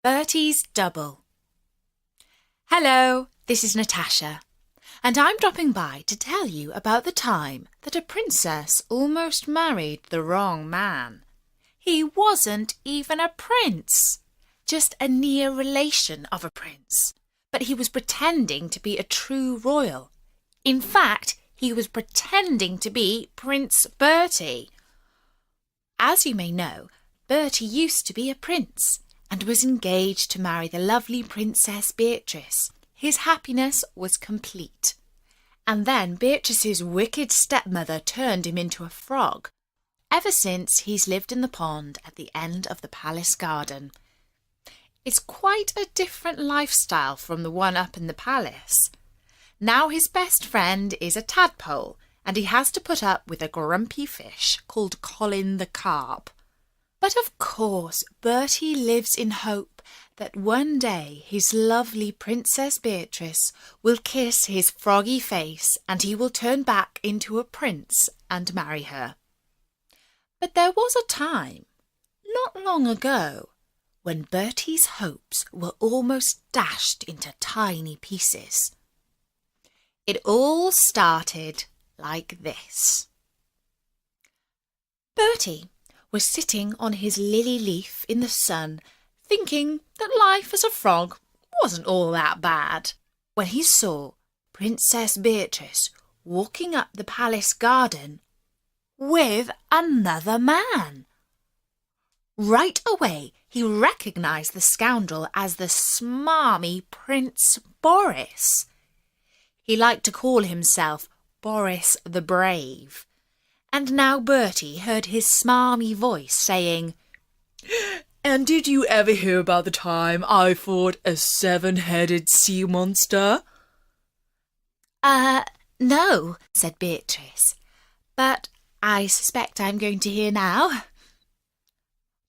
Bertie's Double. Hello, this is Natasha, and I'm dropping by to tell you about the time that a princess almost married the wrong man. He wasn't even a prince, just a near relation of a prince, but he was pretending to be a true royal. In fact, he was pretending to be Prince Bertie. As you may know, Bertie used to be a prince and was engaged to marry the lovely Princess Beatrice. His happiness was complete. And then Beatrice's wicked stepmother turned him into a frog. Ever since, he's lived in the pond at the end of the palace garden. It's quite a different lifestyle from the one up in the palace. Now his best friend is a tadpole, and he has to put up with a grumpy fish called Colin the carp. But of course, Bertie lives in hope that one day his lovely Princess Beatrice will kiss his froggy face and he will turn back into a prince and marry her. But there was a time, not long ago, when Bertie's hopes were almost dashed into tiny pieces. It all started like this. Bertie was sitting on his lily leaf in the sun, thinking that life as a frog wasn't all that bad, when he saw Princess Beatrice walking up the palace garden with another man. Right away, he recognised the scoundrel as the smarmy Prince Boris. He liked to call himself Boris the Brave. And now Bertie heard his smarmy voice saying, "And did you ever hear about the time I fought a 7-headed sea monster?" No, said Beatrice, but I suspect I'm going to hear now.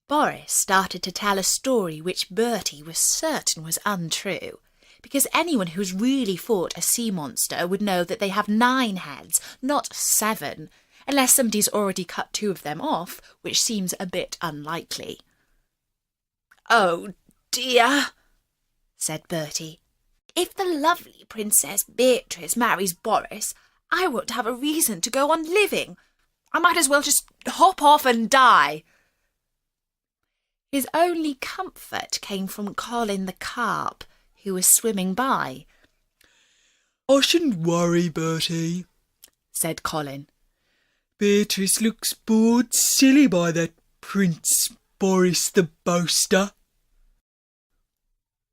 Boris started to tell a story which Bertie was certain was untrue, because anyone who's really fought a sea monster would know that they have 9 heads, not 7, unless somebody's already cut 2 of them off, which seems a bit unlikely. "Oh dear," said Bertie. "If the lovely Princess Beatrice marries Boris, I won't have a reason to go on living. I might as well just hop off and die." His only comfort came from Colin the carp, who was swimming by. "I shouldn't worry, Bertie," said Colin. "Beatrice looks bored silly by that Prince Boris the boaster."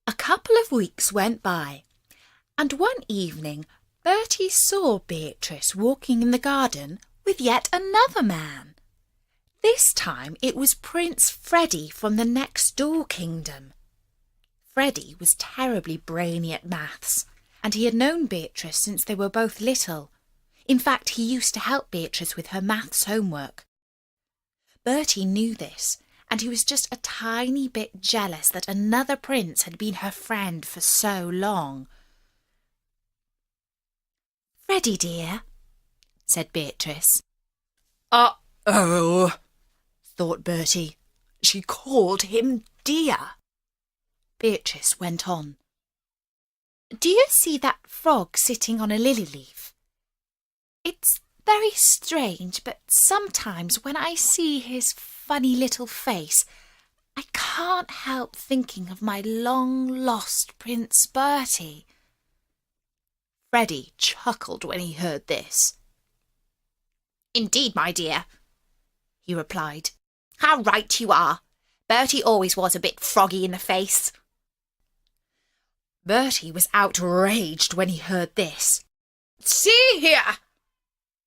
A couple of weeks went by, and one evening Bertie saw Beatrice walking in the garden with yet another man. This time it was Prince Freddie from the next door kingdom. Freddie was terribly brainy at maths, and he had known Beatrice since they were both little. In fact, he used to help Beatrice with her maths homework. Bertie knew this, and he was just a tiny bit jealous that another prince had been her friend for so long. "Freddie, dear," said Beatrice. "Uh-oh," thought Bertie. She called him dear. Beatrice went on. "Do you see that frog sitting on a lily leaf? It's very strange, but sometimes when I see his funny little face, I can't help thinking of my long-lost Prince Bertie." Freddie chuckled when he heard this. "Indeed, my dear," he replied. "How right you are. Bertie always was a bit froggy in the face." Bertie was outraged when he heard this. "See here,"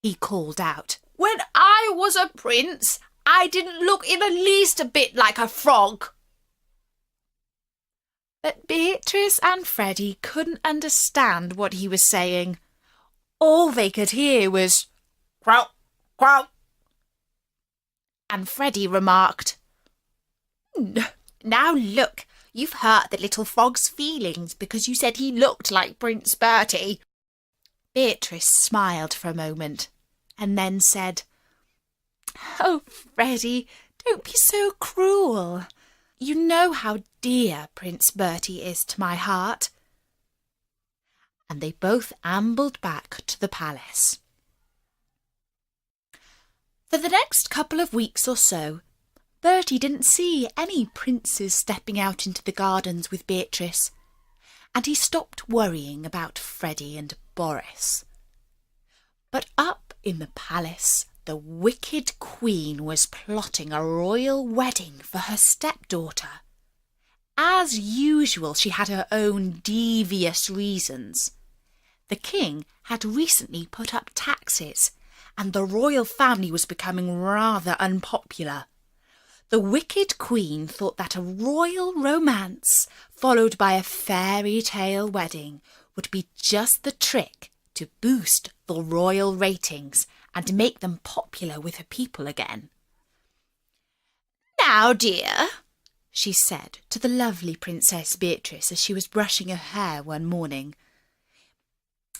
he called out. "When I was a prince, I didn't look in the least a bit like a frog." But Beatrice and Freddie couldn't understand what he was saying. All they could hear was "Crow, crow." And Freddie remarked, "Now look, you've hurt the little frog's feelings because you said he looked like Prince Bertie." Beatrice smiled for a moment and then said, "Oh, Freddie, don't be so cruel. You know how dear Prince Bertie is to my heart." And they both ambled back to the palace. For the next couple of weeks or so, Bertie didn't see any princes stepping out into the gardens with Beatrice, and he stopped worrying about Freddie and Boris. But up in the palace, the wicked queen was plotting a royal wedding for her stepdaughter. As usual, she had her own devious reasons. The king had recently put up taxes, and the royal family was becoming rather unpopular. The wicked queen thought that a royal romance, followed by a fairy tale wedding, would be just the trick to boost the royal ratings and make them popular with her people again. "Now, dear," she said to the lovely Princess Beatrice as she was brushing her hair one morning,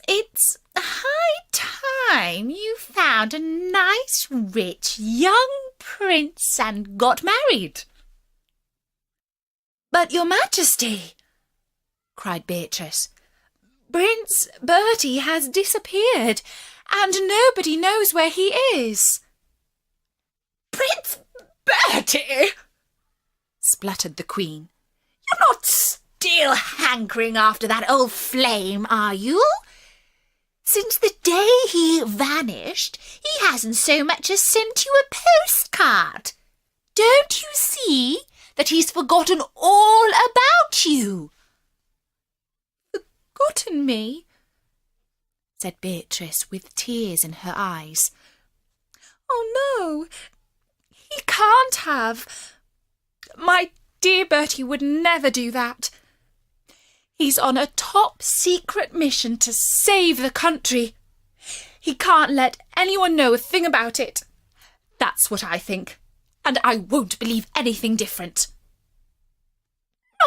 "it's high time you found a nice, rich, young prince and got married." "But, Your Majesty," cried Beatrice, "Prince Bertie has disappeared, and nobody knows where he is." "Prince Bertie?" spluttered the Queen. "You're not still hankering after that old flame, are you? Since the day he vanished, he hasn't so much as sent you a postcard. Don't you see that he's forgotten all about you?" "Forgotten me?" said Beatrice with tears in her eyes. "Oh, no, he can't have. My dear Bertie would never do that. He's on a top-secret mission to save the country. He can't let anyone know a thing about it. That's what I think, and I won't believe anything different."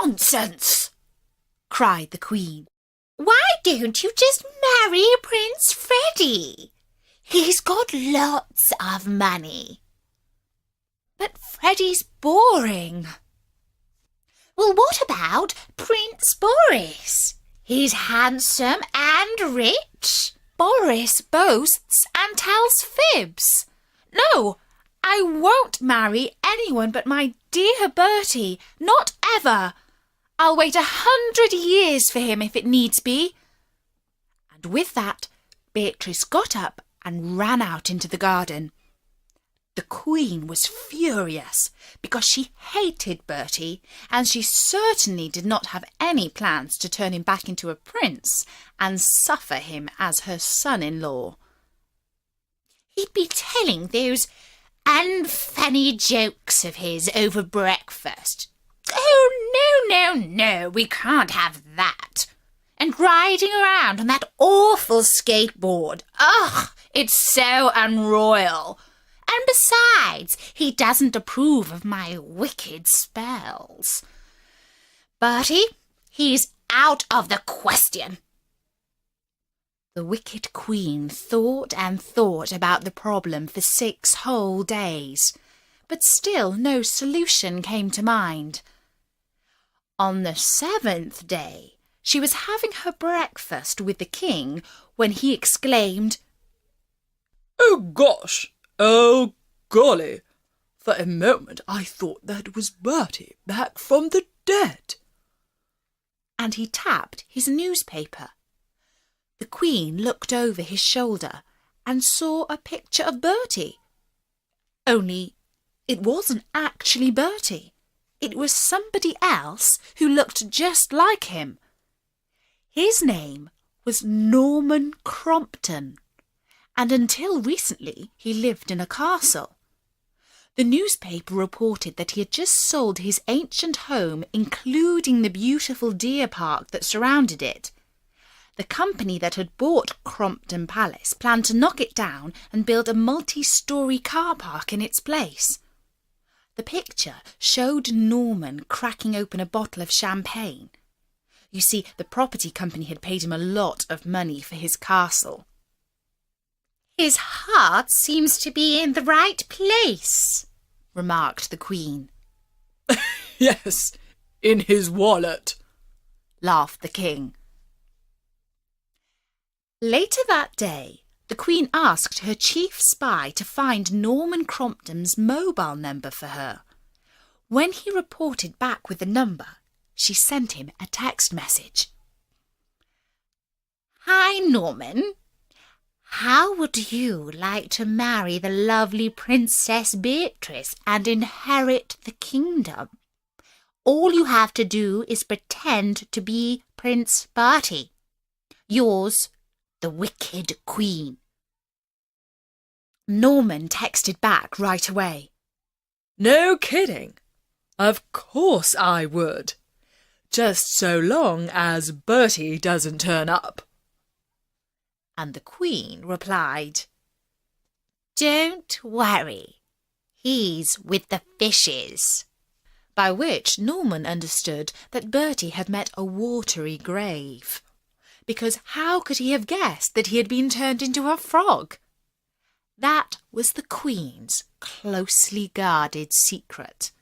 "Nonsense!" cried the Queen. "Why don't you just marry Prince Freddie? He's got lots of money." "But Freddie's boring." "Well, what about Prince Boris? He's handsome and rich." "Boris boasts and tells fibs. No, I won't marry anyone but my dear Bertie. Not ever. I'll wait 100 years for him if it needs be." And with that, Beatrice got up and ran out into the garden. The Queen was furious because she hated Bertie, and she certainly did not have any plans to turn him back into a prince and suffer him as her son-in-law. "He'd be telling those unfunny jokes of his over breakfast. Oh, no, we can't have that. And riding around on that awful skateboard. Ugh, it's so unroyal. And besides, he doesn't approve of my wicked spells. Bertie, he's out of the question." The wicked Queen thought and thought about the problem for 6 whole days, but still no solution came to mind. On the 7th day, she was having her breakfast with the king when he exclaimed, "Oh gosh! Oh golly! For a moment I thought that was Bertie back from the dead." And he tapped his newspaper. The Queen looked over his shoulder and saw a picture of Bertie. Only it wasn't actually Bertie. It was somebody else who looked just like him. His name was Norman Crompton, and until recently he lived in a castle. The newspaper reported that he had just sold his ancient home, including the beautiful deer park that surrounded it. The company that had bought Crompton Palace planned to knock it down and build a multi-storey car park in its place. The picture showed Norman cracking open a bottle of champagne. You see, the property company had paid him a lot of money for his castle. "His heart seems to be in the right place," remarked the Queen. "Yes, in his wallet," laughed the king. Later that day, the Queen asked her chief spy to find Norman Crompton's mobile number for her. When he reported back with the number, she sent him a text message. "Hi, Norman. How would you like to marry the lovely Princess Beatrice and inherit the kingdom? All you have to do is pretend to be Prince Bertie. Yours, the Wicked Queen." Norman texted back right away. "No kidding. Of course I would. Just so long as Bertie doesn't turn up." And the Queen replied, "Don't worry. He's with the fishes." By which Norman understood that Bertie had met a watery grave. Because how could he have guessed that he had been turned into a frog? That was the Queen's closely guarded secret.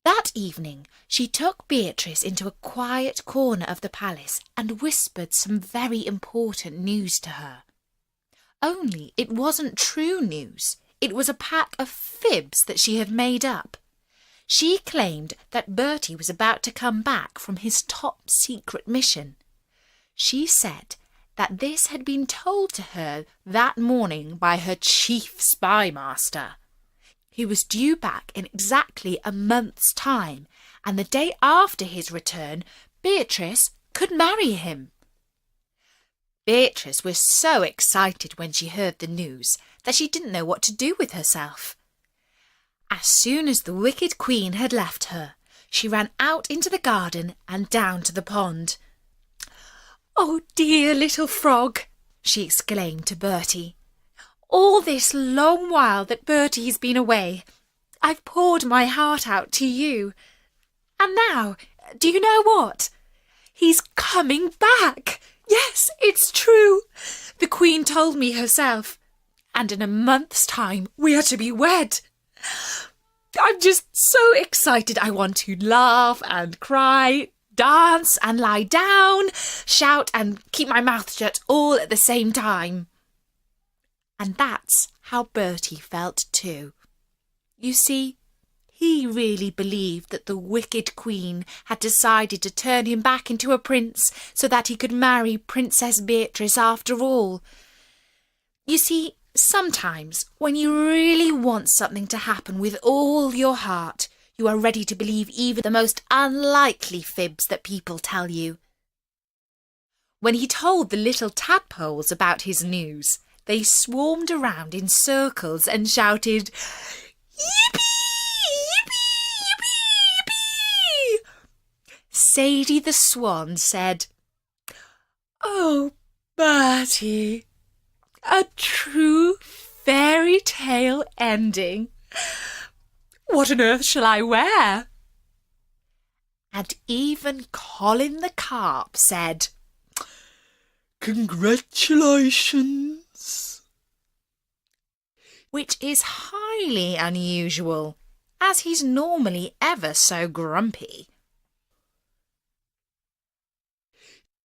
That evening she took Beatrice into a quiet corner of the palace and whispered some very important news to her. Only it wasn't true news. It was a pack of fibs that she had made up. She claimed that Bertie was about to come back from his top-secret mission. She said that this had been told to her that morning by her chief spy master. He was due back in exactly a month's time, and the day after his return, Beatrice could marry him. Beatrice was so excited when she heard the news that she didn't know what to do with herself. As soon as the Wicked Queen had left her, she ran out into the garden and down to the pond. "Oh, dear little frog," she exclaimed to Bertie. "All this long while that Bertie's been away, I've poured my heart out to you. And now, do you know what? He's coming back. Yes, it's true. The Queen told me herself. And in a month's time, we are to be wed. I'm just so excited. I want to laugh and cry, dance and lie down, shout and keep my mouth shut all at the same time." And that's how Bertie felt too. You see, he really believed that the Wicked Queen had decided to turn him back into a prince so that he could marry Princess Beatrice after all. You see, sometimes when you really want something to happen with all your heart, you are ready to believe even the most unlikely fibs that people tell you. When he told the little tadpoles about his news, they swarmed around in circles and shouted, "Yippee! Yippee! Yippee! Yippee!" Sadie the Swan said, "Oh, Bertie, a true fairy tale ending. What on earth shall I wear?" And even Colin the Carp said, "Congratulations," which is highly unusual, as he's normally ever so grumpy.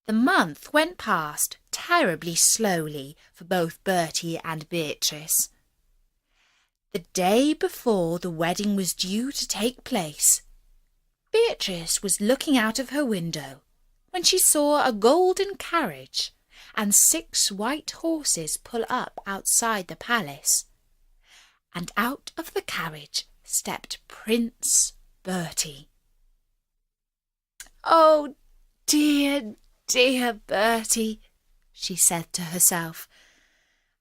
The month went past terribly slowly for both Bertie and Beatrice. The day before the wedding was due to take place, Beatrice was looking out of her window when she saw a golden carriage and 6 white horses pull up outside the palace. And out of the carriage stepped Prince Bertie. "Oh, dear, dear Bertie," she said to herself.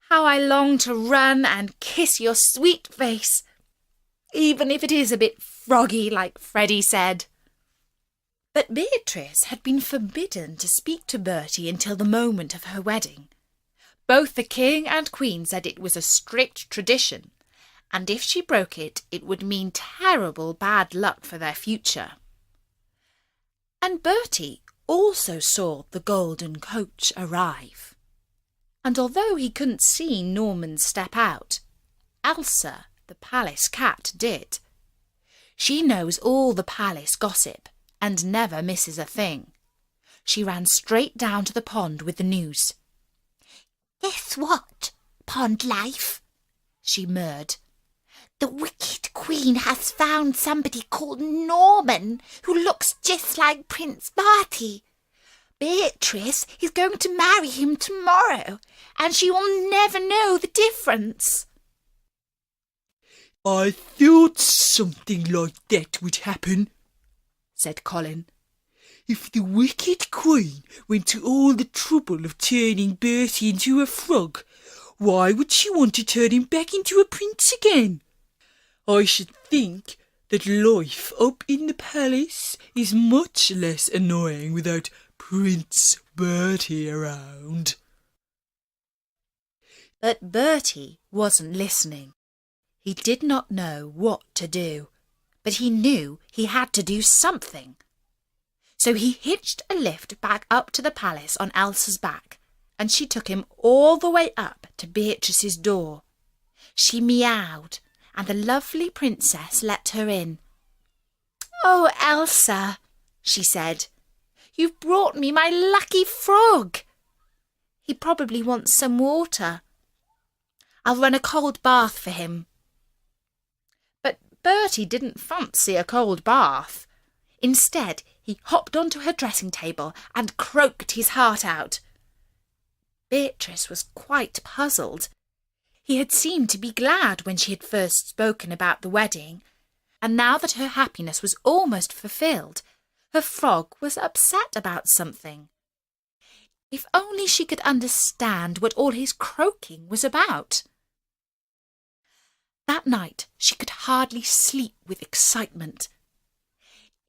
"How I long to run and kiss your sweet face, even if it is a bit froggy like Freddie said." But Beatrice had been forbidden to speak to Bertie until the moment of her wedding. Both the king and queen said it was a strict tradition, and if she broke it, it would mean terrible bad luck for their future. And Bertie also saw the golden coach arrive. And although he couldn't see Norman step out, Elsa, the palace cat, did. She knows all the palace gossip and never misses a thing. She ran straight down to the pond with the news. "Guess what, Pond Life?" she murmured. "The wicked queen has found somebody called Norman who looks just like Prince Bertie. Beatrice is going to marry him tomorrow, and she will never know the difference." "I thought something like that would happen," said Colin. "If the wicked queen went to all the trouble of turning Bertie into a frog, why would she want to turn him back into a prince again? I should think that life up in the palace is much less annoying without Prince Bertie around." But Bertie wasn't listening. He did not know what to do, but he knew he had to do something. So he hitched a lift back up to the palace on Elsa's back, and she took him all the way up to Beatrice's door. She meowed, and the lovely princess let her in. "Oh, Elsa," she said, "you've brought me my lucky frog. He probably wants some water. I'll run a cold bath for him." But Bertie didn't fancy a cold bath. Instead, he hopped onto her dressing table and croaked his heart out. Beatrice was quite puzzled. He had seemed to be glad when she had first spoken about the wedding, and now that her happiness was almost fulfilled, her frog was upset about something. If only she could understand what all his croaking was about. That night she could hardly sleep with excitement.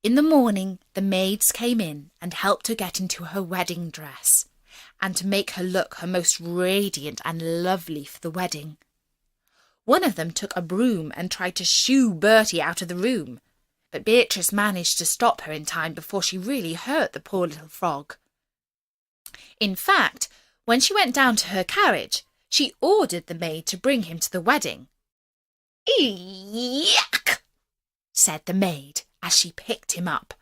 In the morning the maids came in and helped her get into her wedding dress, and to make her look her most radiant and lovely for the wedding. One of them took a broom and tried to shoo Bertie out of the room, but Beatrice managed to stop her in time before she really hurt the poor little frog. In fact, when she went down to her carriage, she ordered the maid to bring him to the wedding. "Yuck!" said the maid as she picked him up.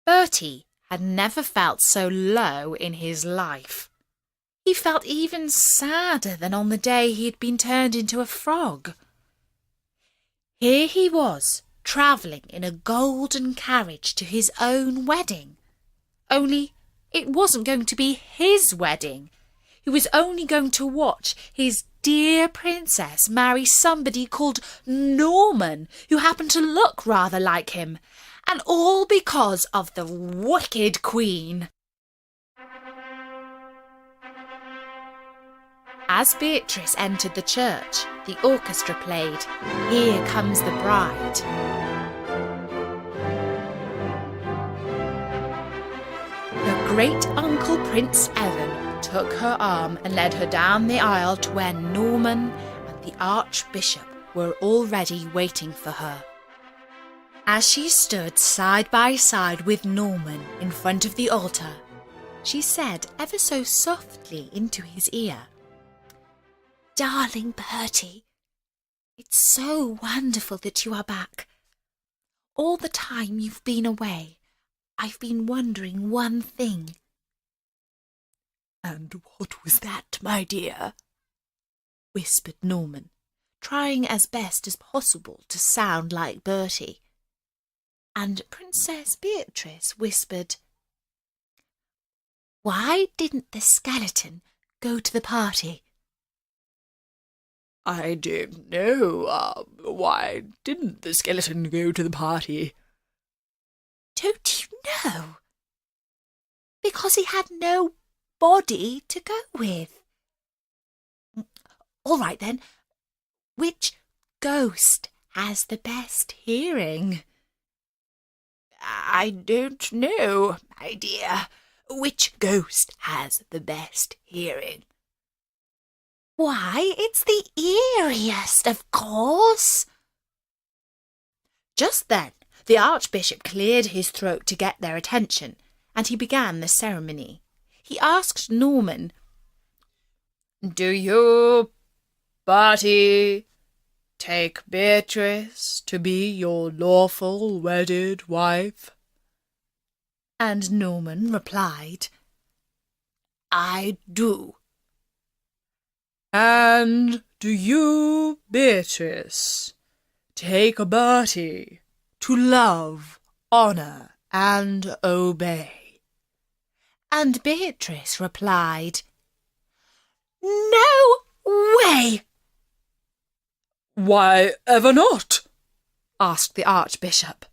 Bertie had never felt so low in his life. He felt even sadder than on the day he had been turned into a frog. Here he was, travelling in a golden carriage to his own wedding. Only it wasn't going to be his wedding. He was only going to watch his dear princess marry somebody called Norman, who happened to look rather like him, and all because of the wicked queen. As Beatrice entered the church, the orchestra played "Here Comes the Bride." Her great-uncle Prince Evan took her arm and led her down the aisle to where Norman and the Archbishop were already waiting for her. As she stood side by side with Norman in front of the altar, she said ever so softly into his ear, "Darling Bertie, it's so wonderful that you are back. All the time you've been away, I've been wondering one thing." "And what was that, my dear?" whispered Norman, trying as best as possible to sound like Bertie. And Princess Beatrice whispered, "Why didn't the skeleton go to the party?" "I don't know. Why didn't the skeleton go to the party?" "Don't you know? Because he had no body to go with." "All right then. Which ghost has the best hearing?" "I don't know, my dear. Which ghost has the best hearing?" "Why, it's the eeriest, of course." Just then the Archbishop cleared his throat to get their attention, and he began the ceremony. He asked Norman, "Do you, Bertie, take Beatrice to be your lawful wedded wife? And Norman replied, I do. And do you, Beatrice, take Bertie to love, honour, and obey? And Beatrice replied, No way! Why ever not? asked the Archbishop.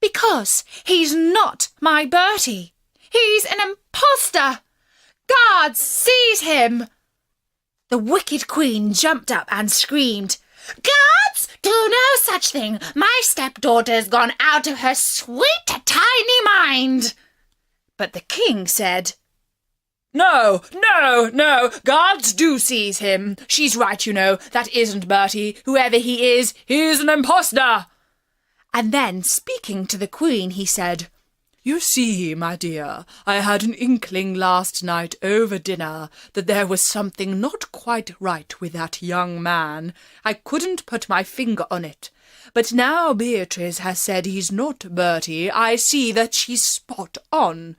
Because he's not my Bertie. He's an impostor. Guards, seize him! The wicked queen jumped up and screamed, Guards, do no such thing. My stepdaughter's gone out of her sweet tiny mind. But the king said, No, guards do seize him. She's right, you know, that isn't Bertie. Whoever he is, he's an impostor. And then, speaking to the queen, he said, You see, my dear, I had an inkling last night over dinner that there was something not quite right with that young man. I couldn't put my finger on it. But now Beatrice has said he's not Bertie, I see that she's spot on.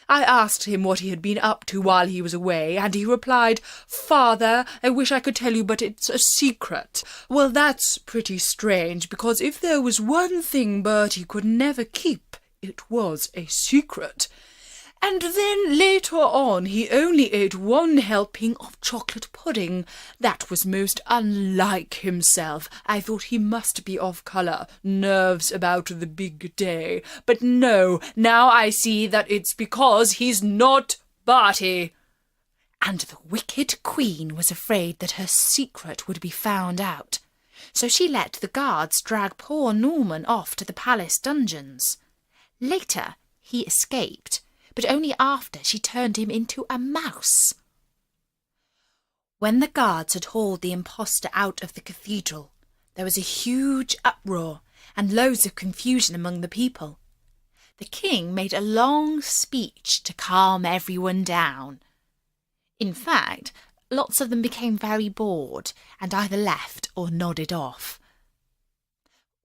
I asked him what he had been up to while he was away, and he replied, Father, I wish I could tell you, but it's a secret. Well, that's pretty strange, because if there was one thing Bertie could never keep, it was a secret. And then later on he only ate one helping of chocolate pudding. That was most unlike himself. I thought he must be off colour, nerves about the big day. But no, now I see that it's because he's not Bertie. And the wicked queen was afraid that her secret would be found out. So she let the guards drag poor Norman off to the palace dungeons. Later he escaped, but only after she turned him into a mouse. When the guards had hauled the impostor out of the cathedral, there was a huge uproar and loads of confusion among the people. The king made a long speech to calm everyone down. In fact, lots of them became very bored and either left or nodded off.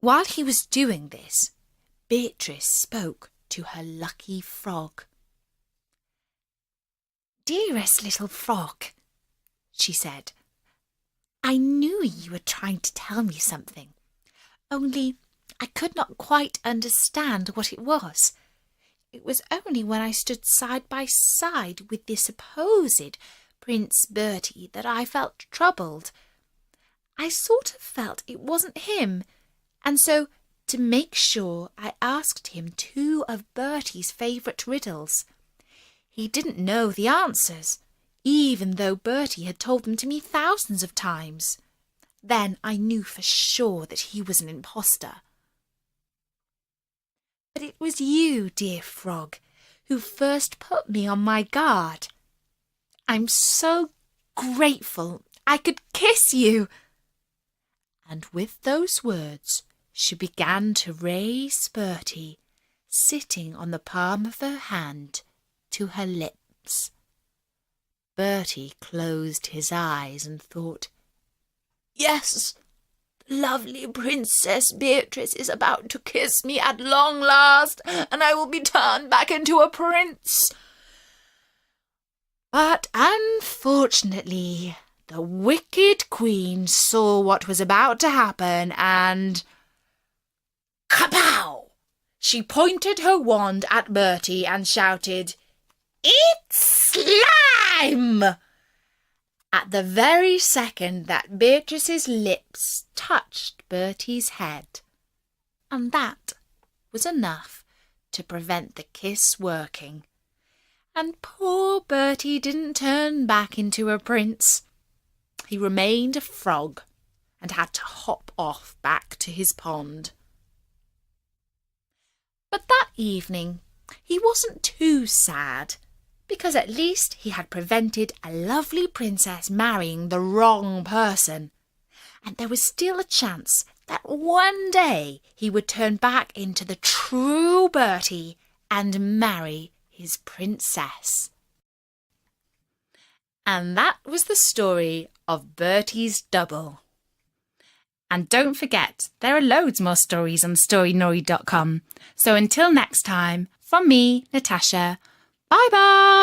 While he was doing this, Beatrice spoke to her lucky frog. Dearest little frog, she said, I knew you were trying to tell me something, only I could not quite understand what it was. It was only when I stood side by side with the supposed Prince Bertie that I felt troubled. I sort of felt it wasn't him, and so, to make sure, I asked him 2 of Bertie's favourite riddles. He didn't know the answers, even though Bertie had told them to me thousands of times. Then I knew for sure that he was an impostor. But it was you, dear frog, who first put me on my guard. I'm so grateful I could kiss you. And with those words, she began to raise Bertie, sitting on the palm of her hand, to her lips. Bertie closed his eyes and thought, Yes, the lovely Princess Beatrice is about to kiss me at long last, and I will be turned back into a prince. But unfortunately, the wicked queen saw what was about to happen and... Kapow! She pointed her wand at Bertie and shouted, It's slime! At the very second that Beatrice's lips touched Bertie's head. And that was enough to prevent the kiss working. And poor Bertie didn't turn back into a prince. He remained a frog and had to hop off back to his pond. But that evening he wasn't too sad, because at least he had prevented a lovely princess marrying the wrong person, and there was still a chance that one day he would turn back into the true Bertie and marry his princess. And that was the story of Bertie's double. And don't forget, there are loads more stories on storynori.com. So until next time, from me, Natasha, bye-bye!